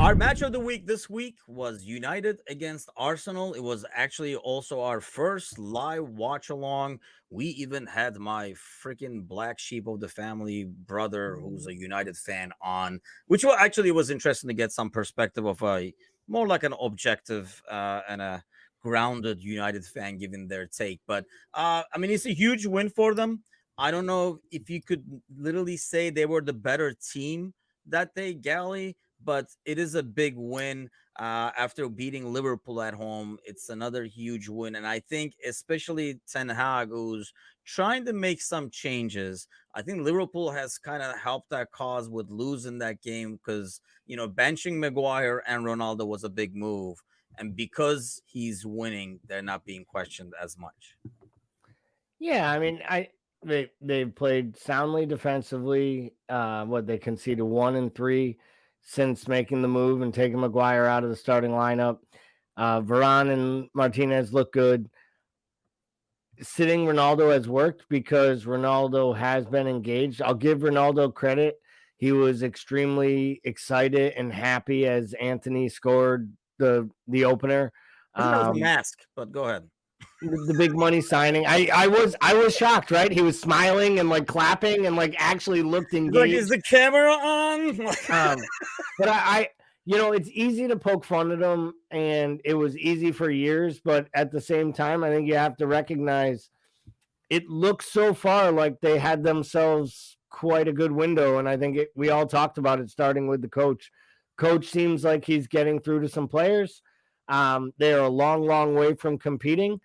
Our match of the week this week was United against Arsenal. It was actually also our first live watch along. We even had my freaking black sheep of the family brother, who's a United fan, on, which actually was interesting to get some perspective of a more like an objective and a grounded United fan giving their take. But I mean, it's a huge win for them. I don't know if you could literally say they were the better team that day, Gally, but it is a big win after beating Liverpool at home. It's another huge win. And I think, especially Ten Hag, who's trying to make some changes, I think Liverpool has kind of helped that cause with losing that game because, benching Maguire and Ronaldo was a big move. And because he's winning, they're not being questioned as much. Yeah, I mean, they played soundly defensively. They conceded 1 and 3 since making the move and taking Maguire out of the starting lineup. Varane and Martinez look good. Sitting Ronaldo has worked because Ronaldo has been engaged. I'll give Ronaldo credit. He was extremely excited and happy as Anthony scored the opener. I think that was a mask, but go ahead. The big money signing. I was shocked, right? He was smiling and like clapping and like actually looked engaged. Like, is the camera on? But I it's easy to poke fun at him, and it was easy for years. But at the same time, I think you have to recognize it looks so far like they had themselves quite a good window, and I think we all talked about it, starting with the coach. Coach seems like he's getting through to some players. They're a long way from competing,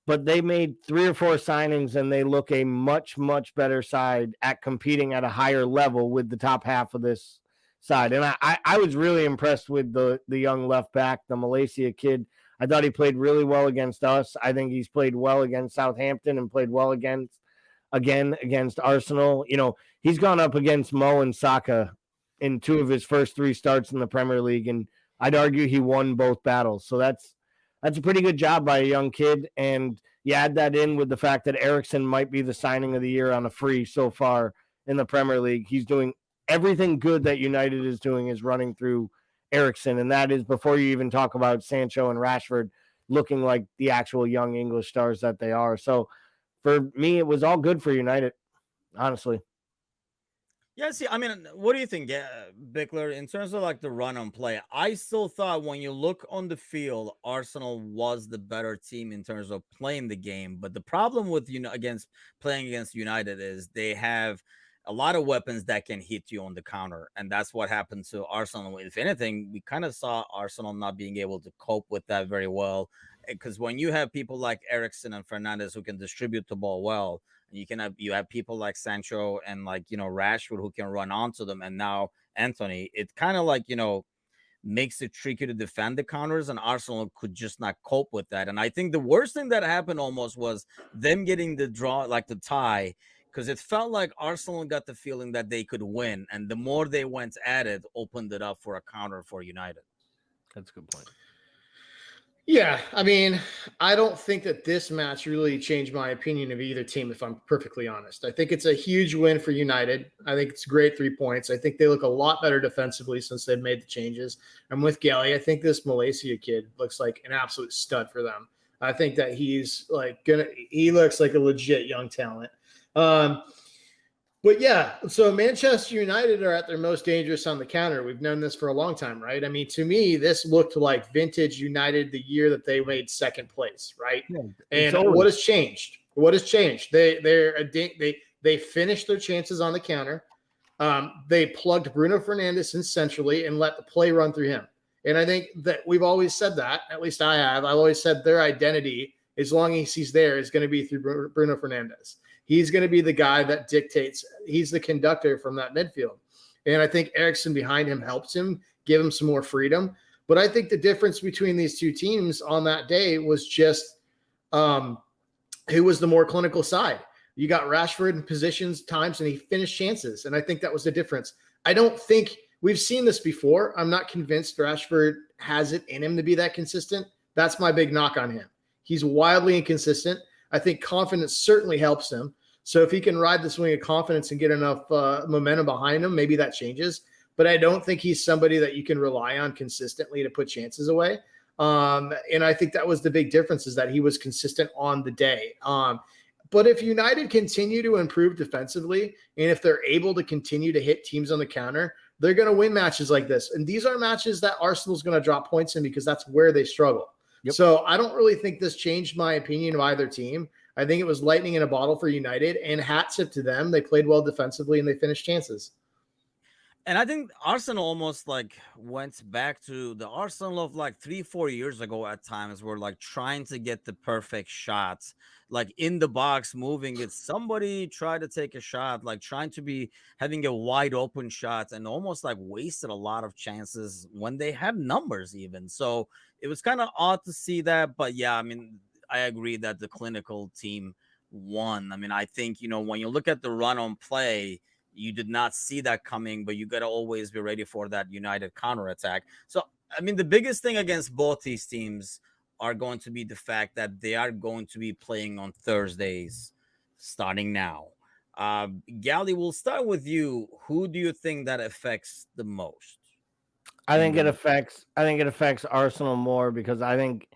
but they made 3 or 4 signings and they look a much, much better side at competing at a higher level with the top half of this side. And I was really impressed with the young left back, the Malaysia kid. I thought he played really well against us. I think he's played well against Southampton and played well against Arsenal. He's gone up against Mo and Saka in 2 of his first 3 starts in the Premier League, and I'd argue he won both battles. So that's a pretty good job by a young kid. And you add that in with the fact that Eriksen might be the signing of the year on a free so far in the Premier League. He's doing everything good that United is doing is running through Eriksen. And that is before you even talk about Sancho and Rashford looking like the actual young English stars that they are. So for me, it was all good for United, honestly. Yeah, see, I mean, what do you think, Bickler, in terms of like the run on play? I still thought when you look on the field, Arsenal was the better team in terms of playing the game. But the problem with against playing against United is they have a lot of weapons that can hit you on the counter, and that's what happened to Arsenal. If anything, we kind of saw Arsenal not being able to cope with that very well, because when you have people like Eriksen and Fernandes who can distribute the ball well, you have people like Sancho and like Rashford who can run onto them, and now Anthony. It kind of like makes it tricky to defend the counters, and Arsenal could just not cope with that. And I think the worst thing that happened almost was them getting the draw, like the tie, because it felt like Arsenal got the feeling that they could win, and the more they went at it, opened it up for a counter for United. That's a good point. Yeah, I mean, I don't think that this match really changed my opinion of either team, if I'm perfectly honest. I think it's a huge win for United. I think it's great 3 points. I think they look a lot better defensively since they've made the changes. I'm with Gally. I think this Malaysia kid looks like an absolute stud for them. I think that he looks like a legit young talent. But yeah, so Manchester United are at their most dangerous on the counter. We've known this for a long time, right? I mean, to me, this looked like vintage United the year that they made second place, right? Yeah, and what has changed? What has changed? They finished their chances on the counter. They plugged Bruno Fernandes in centrally and let the play run through him. And I think that we've always said that, at least I have. I've always said their identity, as long as he's there, is going to be through Bruno Fernandes. He's going to be the guy that dictates. He's the conductor from that midfield. And I think Eriksen behind him helps him, give him some more freedom. But I think the difference between these two teams on that day was just who was the more clinical side. You got Rashford in positions times, and he finished chances. And I think that was the difference. I don't think we've seen this before. I'm not convinced Rashford has it in him to be that consistent. That's my big knock on him. He's wildly inconsistent. I think confidence certainly helps him. So if he can ride the swing of confidence and get enough momentum behind him, maybe that changes. but I don't think he's somebody that you can rely on consistently to put chances away. And I think that was the big difference, is that he was consistent on the day. But if United continue to improve defensively, and if they're able to continue to hit teams on the counter, they're going to win matches like this. And these are matches that Arsenal's going to drop points in, because that's where they struggle. Yep. So I don't really think this changed my opinion of either team. I think it was lightning in a bottle for United, and hat tip to them. They played well defensively and they finished chances. And I think Arsenal almost like went back to the Arsenal of like 3-4 years ago at times, where like trying to get the perfect shots, like in the box, moving it. Somebody tried to take a shot, like trying to be having a wide open shot, and almost like wasted a lot of chances when they had numbers even. So it was kind of odd to see that. But yeah, I mean, I agree that the clinical team won. I mean, I think, you know, when you look at the run on play, you did not see that coming, but you got to always be ready for that United counterattack. So, I mean, the biggest thing against both these teams are going to be the fact that they are going to be playing on Thursdays starting now. Gally, we'll start with you. Who do you think that affects the most? I think it affects Arsenal more, because I think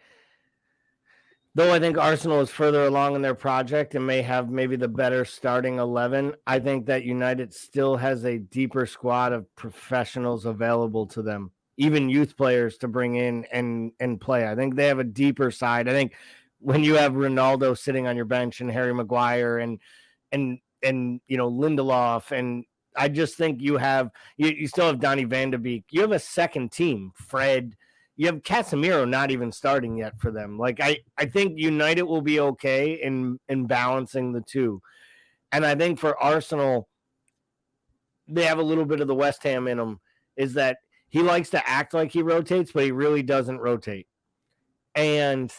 Arsenal is further along in their project and may have maybe the better starting 11, I think that United still has a deeper squad of professionals available to them, even youth players to bring in and play. I think they have a deeper side. I think when you have Ronaldo sitting on your bench and Harry Maguire and you know, Lindelof, and I just think you still have Donny van de Beek. You have a second team, Fred. You have Casemiro not even starting yet for them. Like, I think United will be okay in balancing the two. And I think for Arsenal, they have a little bit of the West Ham in them, is that he likes to act like he rotates, but he really doesn't rotate. And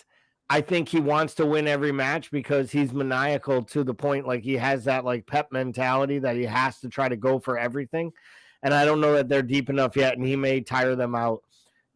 I think he wants to win every match because he's maniacal to the point, like he has that like Pep mentality that he has to try to go for everything. And I don't know that they're deep enough yet, and he may tire them out.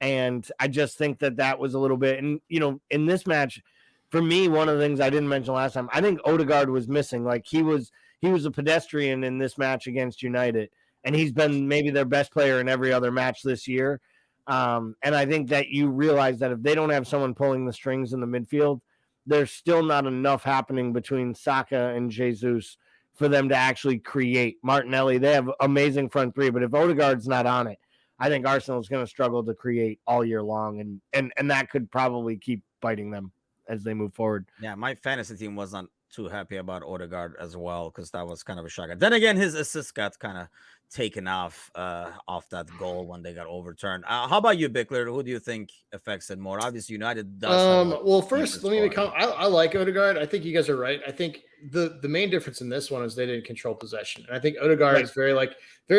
And I just think that was a little bit, and you know, in this match, for me, one of the things I didn't mention last time, I think Odegaard was missing. Like he was a pedestrian in this match against United, and he's been maybe their best player in every other match this year. And I think that you realize that if they don't have someone pulling the strings in the midfield, there's still not enough happening between Saka and Jesus for them to actually create. Martinelli, they have amazing front three, but if Odegaard's not on it, I think Arsenal is going to struggle to create all year long, and that could probably keep biting them as they move forward. Yeah, my fantasy team wasn't too happy about Odegaard as well, because that was kind of a shocker. Then again, his assist got kind of taken off that goal when they got overturned. How about you, Bickler? Who do you think affects it more? Obviously, United does. Well, first, let me become. I like Odegaard. I think you guys are right. I think the main difference in this one is they didn't control possession, and I think Odegaard is very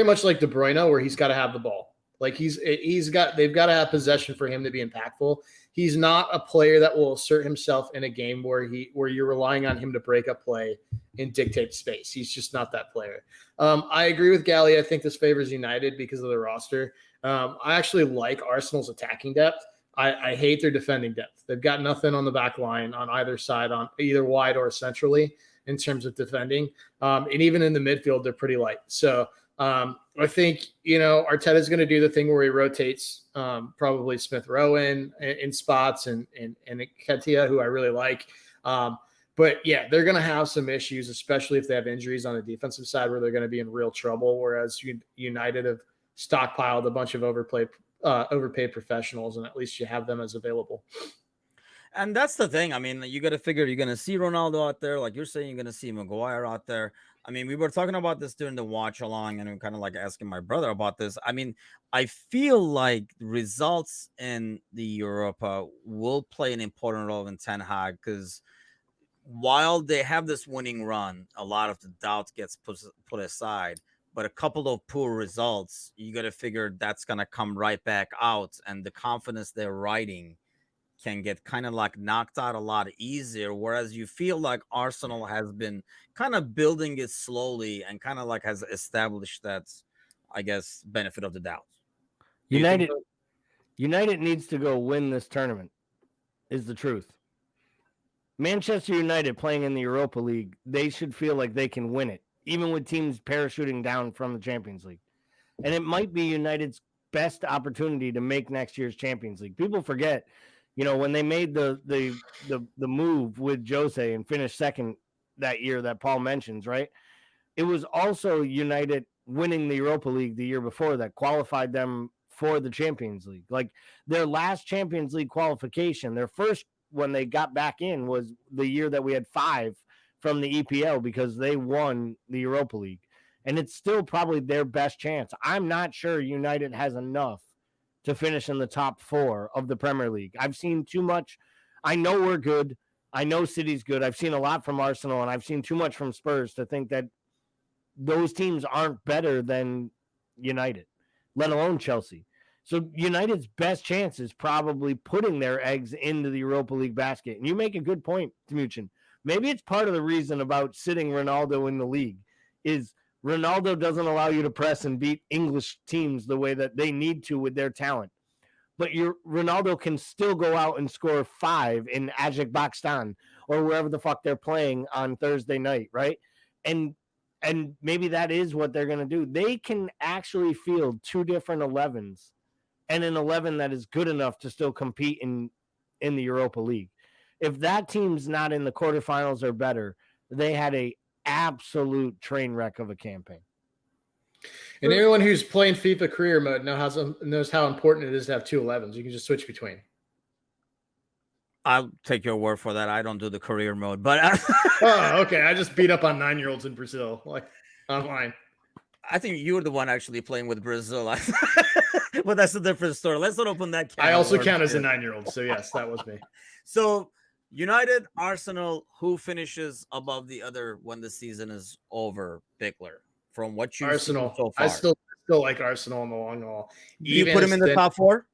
much like De Bruyne, where he's got to have the ball. Like they've got to have possession for him to be impactful. He's not a player that will assert himself in a game where you're relying on him to break up play and dictate space. He's just not that player. I agree with Gally. I think this favors United because of the roster. I actually like Arsenal's attacking depth. I hate their defending depth. They've got nothing on the back line on either side, on either wide or centrally in terms of defending. And even in the midfield, they're pretty light. So I think, you know, Arteta's going to do the thing where he rotates probably Smith Rowe in spots and Ketia, who I really like. But yeah, they're going to have some issues, especially if they have injuries on the defensive side, where they're going to be in real trouble. Whereas United have stockpiled a bunch of overpaid professionals, and at least you have them as available. And that's the thing. I mean, you got to figure you're going to see Ronaldo out there. Like you're saying, you're going to see Maguire out there. I mean, we were talking about this during the watch along, and I'm kind of like asking my brother about this. I mean, I feel like results in the Europa will play an important role in Ten Hag, because while they have this winning run, a lot of the doubt gets put aside. But a couple of poor results, you got to figure that's going to come right back out, and the confidence they're riding can get kind of like knocked out a lot easier. Whereas you feel like Arsenal has been kind of building it slowly and kind of like has established that, I guess, benefit of the doubt. United needs to go win this tournament, is the truth. Manchester United playing in the Europa League, they should feel like they can win it, even with teams parachuting down from the Champions League. And it might be United's best opportunity to make next year's Champions League. People forget, when they made the move with Jose and finished second that year that Paul mentions, right? It was also United winning the Europa League the year before that qualified them for the Champions League. Like their last Champions League qualification, their first when they got back in was the year that we had 5 from the EPL because they won the Europa League. And it's still probably their best chance. I'm not sure United has enough to finish in the top 4 of the Premier League. I've seen too much. I know we're good. I know City's good. I've seen a lot from Arsenal, and I've seen too much from Spurs to think that those teams aren't better than United, let alone Chelsea. So United's best chance is probably putting their eggs into the Europa League basket. And you make a good point, Timucine. Maybe it's part of the reason about sitting Ronaldo in the league is Ronaldo doesn't allow you to press and beat English teams the way that they need to with their talent. But Ronaldo can still go out and score 5 in Azerbaijan or wherever the fuck they're playing on Thursday night, right? And maybe that is what they're going to do. They can actually field 2 different 11s and an 11 that is good enough to still compete in the Europa League. If that team's not in the quarterfinals or better, they had a absolute train wreck of a campaign. And anyone who's playing FIFA career mode knows how important it is to have 2 11s. You can just switch between. I'll take your word for that. I don't do the career mode, but oh, okay. I just beat up on 9-year-olds in Brazil, like online. I think you were the one actually playing with Brazil. But that's a different story. Let's not open that can. I also count as a 9-year-old. So yes, that was me. So United, Arsenal, who finishes above the other when the season is over, Bickler? From what you've Arsenal seen so far. I still like Arsenal in the long haul. Do you put them in the top 4?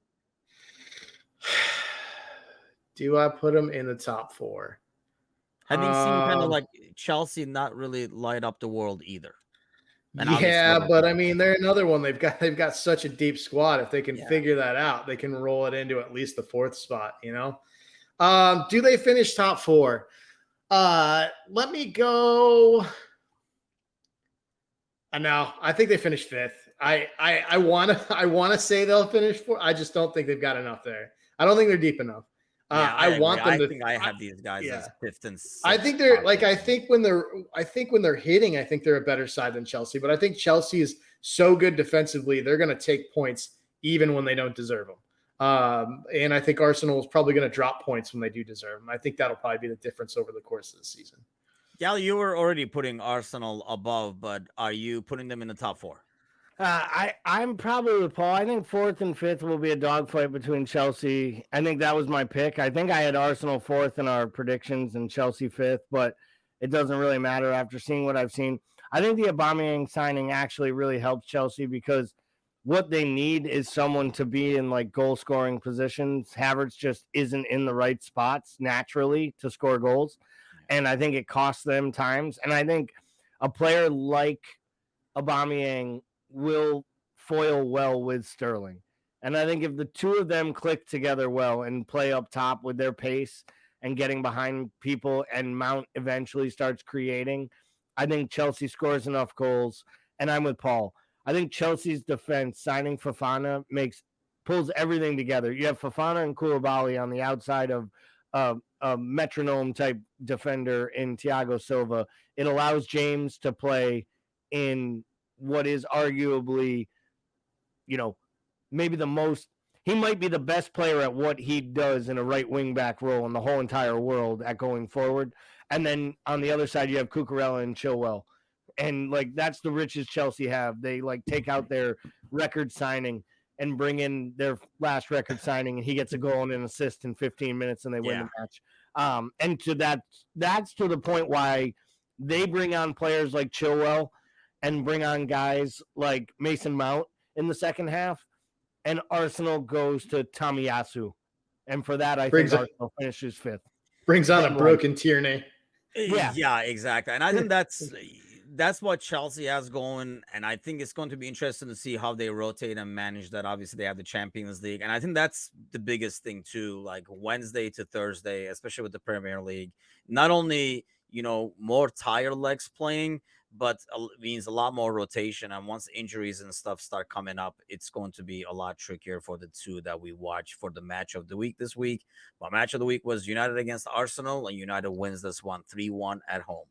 Do I put them in the top 4? Having seen kind of like Chelsea not really light up the world either. And yeah, but I mean, they're another one. They've got such a deep squad. If they can figure that out, they can roll it into at least the 4th spot, Do they finish top 4? Let me go. No, I think they finished 5th. I wanna say they'll finish 4th. I just don't think they've got enough there. I don't think they're deep enough. I want them to. I think I have these guys as 5th and 6th. I think they're like. I think when they're hitting, I think they're a better side than Chelsea. But I think Chelsea is so good defensively, they're going to take points even when they don't deserve them. And I think Arsenal is probably going to drop points when they do deserve them. I think that'll probably be the difference over the course of the season. Gal, you were already putting Arsenal above, but are you putting them in the top 4? I'm probably with Paul. I think 4th and 5th will be a dogfight between Chelsea. I think that was my pick. I think I had Arsenal 4th in our predictions and Chelsea 5th, but it doesn't really matter after seeing what I've seen. I think the Aubameyang signing actually really helps Chelsea because what they need is someone to be in like goal scoring positions. Havertz just isn't in the right spots naturally to score goals. And I think it costs them times. And I think a player like Aubameyang will foil well with Sterling. And I think if the two of them click together well and play up top with their pace and getting behind people and Mount eventually starts creating, I think Chelsea scores enough goals. And I'm with Paul. I think Chelsea's defense signing Fofana pulls everything together. You have Fofana and Koulibaly on the outside of a metronome type defender in Thiago Silva. It allows James to play in what is arguably, maybe he might be the best player at what he does in a right wing back role in the whole entire world at going forward. And then on the other side, you have Cucurella and Chilwell. And like, that's the riches Chelsea have. They like take out their record signing and bring in their last record signing, and he gets a goal and an assist in 15 minutes and they win the match. And that's to the point why they bring on players like Chilwell and bring on guys like Mason Mount in the second half, and Arsenal goes to Tomiyasu. And for that, I think Arsenal finishes 5th. Brings on a broken Tierney. Yeah, exactly. And I think that's what Chelsea has going, and I think it's going to be interesting to see how they rotate and manage that. Obviously, they have the Champions League, and I think that's the biggest thing too, like Wednesday to Thursday, especially with the Premier League. Not only, more tired legs playing, but means a lot more rotation. And once injuries and stuff start coming up, it's going to be a lot trickier for the two that we watch for the match of the week this week. My match of the week was United against Arsenal, and United wins this one 3-1 at home.